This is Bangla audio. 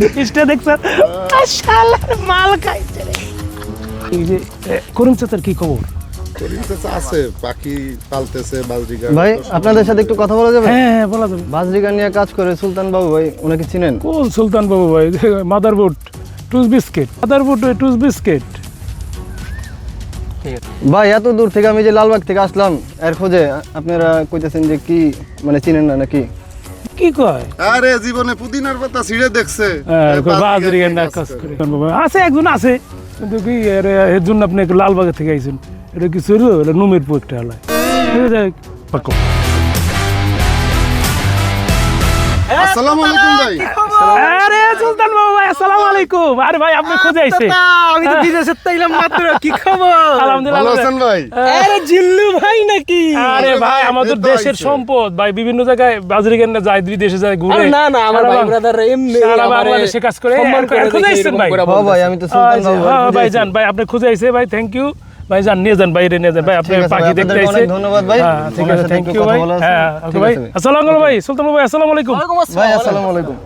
জিনিসটা দেখছেন শালার মাল খাইছে রে। এই যে করিম চাচার কি খবর? আছে পাখি পালতেছে বাজরিগা। ভাই আপনাদের সাথে একটু কথা বলা যাবে? হ্যাঁ বলা যাবে। বাজরিগা নিয়ে কাজ করে সুলতান বাবু ভাই, ওনাকে চিনেন? কোন সুলতান বাবু ভাই? মাদারবোর্ড টুস বিস্কিট, মাদারবোর্ড টুস বিস্কিট। ভাই এত দূর থেকে আমি যে লালবাগ থেকে আসলাম এর খোঁজে, আপনারা কইতেছেন যে কি মানে চিনেন না নাকি? কি কয়? আরে জীবনে পুদিনার পাতা ছিঁড়ে দেখছে। বাজরিগা না কাজ করে আছে, একজন আছে, কিন্তু কি এর জন্য আপনি লালবাগে থেকে আইছেন। এটা কি শুরু এটা নুমের একটা হলায় পাকো। আসসালামু আলাইকুম ভাই। আরে সুলতান বাবু ভাই, আসসালামু আলাইকুম। আরে ভাই আপনি খোঁজে আইছে? আমি তো বিদেশে তাইলাম মাত্র। কি খবর? আলহামদুলিল্লাহ। ভালো আছেন ভাই? আরে জিল্লু ভাই নাকি? আরে ভাই আমাদের দেশের সম্পদ ভাই, বিভিন্ন জায়গায় বাজরিগা না যায়, বিদেশে যায় ঘুরে। আরে না না, আমার ভাই ব্রাদার এমনি সারা বাংলাদেশে কাজ করে। সম্মান করে খোঁজে আইছেন ভাই? হ্যাঁ ভাই আমি তো সুলতান বাবু হ্যাঁ ভাই যান ভাই, আপনি খুঁজে আইছে ভাই, থ্যাংক ইউ ভাই। যান নিয়ে যান বাইরে নিয়ে যান ভাই, আপনি পাখি দেখতে আইছে। অনেক ধন্যবাদ ভাই। হ্যাঁ ঠিক আছে, থ্যাংক ইউ ভাই। হ্যাঁ ওকে ঠিক ভাই, আছে ভাই। আসসালামু আলাইকুম ভাই, সুলতান ভাই আসসালামু আলাইকুম। ওয়ালাইকুম ভাই আসসালাম। আসসালামু আলাইকুম।